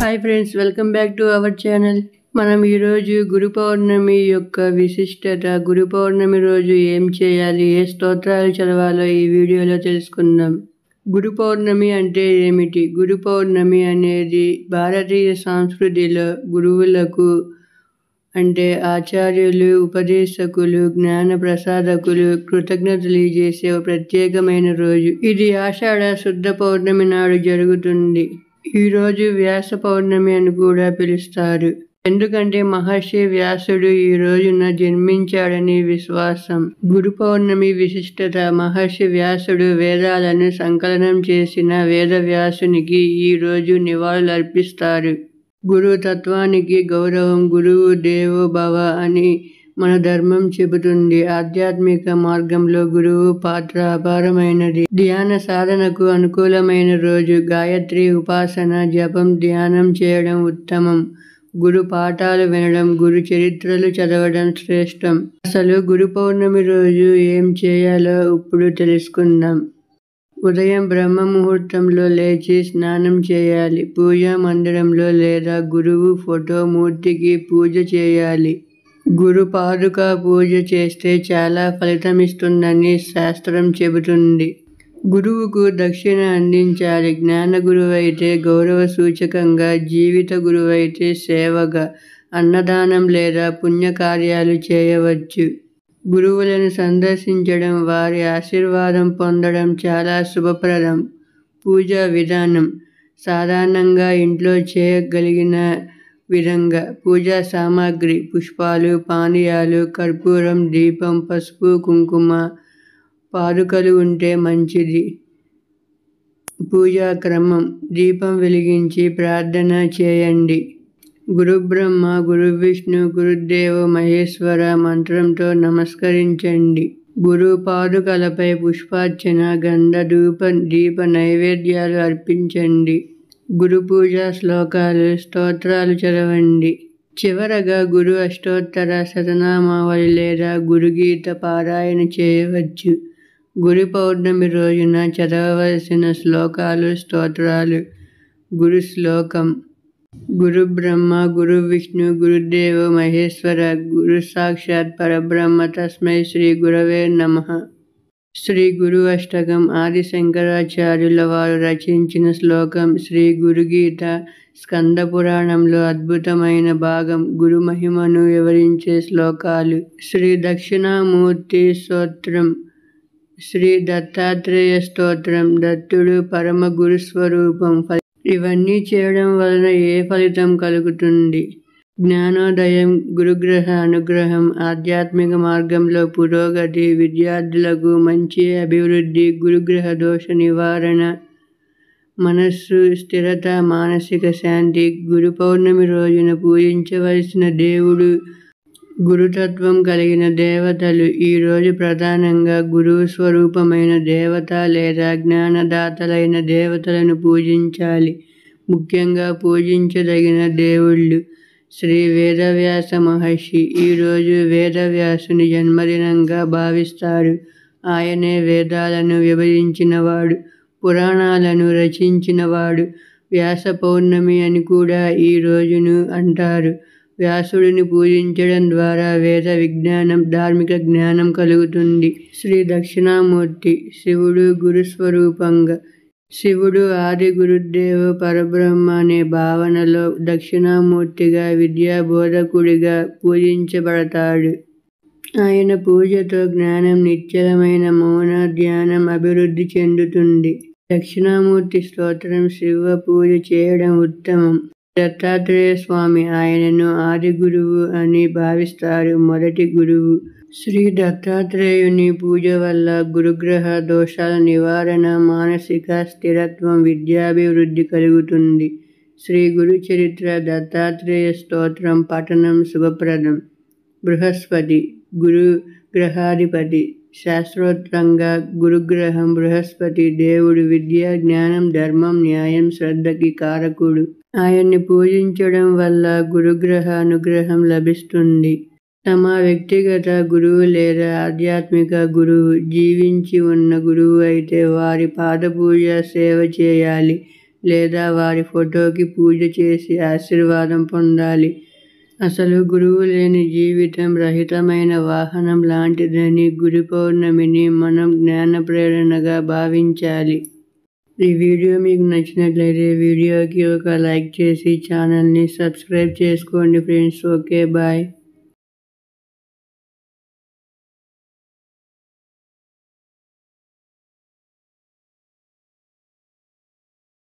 Hi friends, welcome back to our channel. మనం ఈరోజు గురు పౌర్ణమి యొక్క విశిష్టత, గురు పౌర్ణమి రోజు ఏం చేయాలి, ఏ స్తోత్రాలు చదవాలో ఈ వీడియోలో తెలుసుకుందాం. గురు పౌర్ణమి అంటే ఏమిటి? గురు పౌర్ణమి అనేది భారతీయ సంస్కృతిలో గురువులకు అంటే ఆచార్యులు, ఉపదేశకులు, జ్ఞాన ప్రసాదకులు కృతజ్ఞతలు తెలియజేసే ప్రత్యేకమైన రోజు. ఇది ఆషాఢ శుద్ధ పౌర్ణమి నాడు జరుగుతుంది. ఈ రోజు వ్యాస పౌర్ణమి అని కూడా పిలుస్తారు. ఎందుకంటే మహర్షి వ్యాసుడు ఈ రోజున జన్మించాడని విశ్వాసం. గురు పౌర్ణమి విశిష్టత: మహర్షి వ్యాసుడు వేదాలను సంకలనం చేసిన వేద వ్యాసునికి ఈ రోజు నివాళులు అర్పిస్తారు. గురు తత్వానికి గౌరవం. గురువు దేవో భవ అని మన ధర్మం చెబుతుంది. ఆధ్యాత్మిక మార్గంలో గురువు పాత్ర అపారమైనది. ధ్యాన సాధనకు అనుకూలమైన రోజు. గాయత్రి ఉపాసన, జపం, ధ్యానం చేయడం ఉత్తమం. గురు పాఠాలు వినడం, గురు చరిత్రలు చదవడం శ్రేష్టం. అసలు గురు పౌర్ణమి రోజు ఏం చేయాలో ఇప్పుడు తెలుసుకుందాం. ఉదయం బ్రహ్మ ముహూర్తంలో లేచి స్నానం చేయాలి. పూజా మందిరంలో లేదా గురువు ఫోటో మూర్తికి పూజ చేయాలి. గురు పాదుక పూజ చేస్తే చాలా ఫలితమిస్తుందని శాస్త్రం చెబుతుంది. గురువుకు దక్షిణ అందించాలి. జ్ఞాన గురువైతే గౌరవ సూచకంగా, జీవిత గురువైతే సేవగా అన్నదానం లేదా పుణ్యకార్యాలు చేయవచ్చు. గురువులను సందర్శించడం, వారి ఆశీర్వాదం పొందడం చాలా శుభప్రదం. పూజా విధానం: సాధారణంగా ఇంట్లో చేయగలిగిన విధంగా పూజా సామాగ్రి: పుష్పాలు, పానీయాలు, కర్పూరం, దీపం, పసుపు, కుంకుమ, పాదుకలు ఉంటే మంచిది. పూజా క్రమం: దీపం వెలిగించి ప్రార్థన చేయండి. గురు బ్రహ్మ, గురు విష్ణు, గురుదేవో మహేశ్వర మంత్రంతో నమస్కరించండి. గురు పాదుకలపై పుష్పార్చన, గంధ ధూప దీప నైవేద్యాలు అర్పించండి. గురు పూజా శ్లోకాలు, స్తోత్రాలు చదవండి. చివరగా గురు అష్టోత్తర శతనామావళి లేదా గురుగీత పారాయణ చేయవచ్చు. గురు పౌర్ణమి రోజున చదవవలసిన శ్లోకాలు, స్తోత్రాలు. గురు శ్లోకం: గురు బ్రహ్మ, గురు విష్ణు, గురుదేవో మహేశ్వర, గురు సాక్షాత్ పరబ్రహ్మ, తస్మై శ్రీ గురవే నమః. శ్రీ గురు అష్టకం ఆది శంకరాచార్యుల వారు రచించిన శ్లోకం. శ్రీ గురుగీత స్కంద పురాణంలో అద్భుతమైన భాగం. గురు మహిమను వివరించే శ్లోకాలు. శ్రీ దక్షిణామూర్తి స్తోత్రం, శ్రీ దత్తాత్రేయ స్తోత్రం. దత్తుడు పరమ గురు స్వరూపం. ఇవన్నీ చేయడం వలన ఏ ఫలితం కలుగుతుంది? జ్ఞానోదయం, గురుగ్రహ అనుగ్రహం, ఆధ్యాత్మిక మార్గంలో పురోగతి, విద్యార్థులకు మంచి అభివృద్ధి, గురుగ్రహ దోష నివారణ, మనస్సు స్థిరత, మానసిక శాంతి. గురు పౌర్ణమి రోజున పూజించవలసిన దేవుడు, గురుతత్వం కలిగిన దేవతలు. ఈ రోజు ప్రధానంగా గురువు స్వరూపమైన దేవత లేదా జ్ఞానదాతలైన దేవతలను పూజించాలి. ముఖ్యంగా పూజించదగిన దేవుళ్ళు: శ్రీ వేదవ్యాస మహర్షి. ఈరోజు వేదవ్యాసుని జన్మదినంగా భావిస్తారు. ఆయనే వేదాలను విభజించినవాడు, పురాణాలను రచించినవాడు. వ్యాస పౌర్ణమి అని కూడా ఈ రోజును అంటారు. వ్యాసుడిని పూజించడం ద్వారా వేద విజ్ఞానం, ధార్మిక జ్ఞానం కలుగుతుంది. శ్రీ దక్షిణామూర్తి: శివుడు గురుస్వరూపంగా. శివుడు ఆది గురుదేవో పరబ్రహ్మ అనే భావనలో దక్షిణామూర్తిగా, విద్యా బోధకుడిగా పూజించబడతాడు. ఆయన పూజతో జ్ఞానం, నిశ్చలమైన మౌన ధ్యానం అభివృద్ధి చెందుతుంది. దక్షిణామూర్తి స్తోత్రం. శివ పూజ చేయడం ఉత్తమం. దత్తాత్రేయ స్వామి. ఆయనను ఆది గురువు అని భావిస్తారు, మొదటి గురువు. శ్రీ దత్తాత్రేయుని పూజ వల్ల గురుగ్రహ దోషాల నివారణ, మానసిక స్థిరత్వం, విద్యాభివృద్ధి కలుగుతుంది. శ్రీ గురు చరిత్ర, దత్తాత్రేయ స్తోత్రం పఠనం శుభప్రదం. బృహస్పతి, గురు గ్రహాధిపతి. శాస్త్రోక్తంగా గురుగ్రహం బృహస్పతి దేవుడు విద్య, జ్ఞానం, ధర్మం, న్యాయం, శ్రద్ధకి కారకుడు. ఆయన్ని పూజించడం వల్ల గురుగ్రహ అనుగ్రహం లభిస్తుంది. తమ వ్యక్తిగత గురువు లేదా ఆధ్యాత్మిక గురువు, జీవించి ఉన్న గురువు అయితే వారి పాదపూజ, సేవ చేయాలి. లేదా వారి ఫోటోకి పూజ చేసి ఆశీర్వాదం పొందాలి. అసలు గురువు లేని జీవితం రహితమైన వాహనం లాంటిదని గురు పౌర్ణమిని మనం జ్ఞాన ప్రేరణగా భావించాలి. ఈ వీడియో మీకు నచ్చినట్లయితే వీడియోకి ఒక లైక్ చేసి ఛానల్ని సబ్స్క్రైబ్ చేసుకోండి ఫ్రెండ్స్. Okay, bye.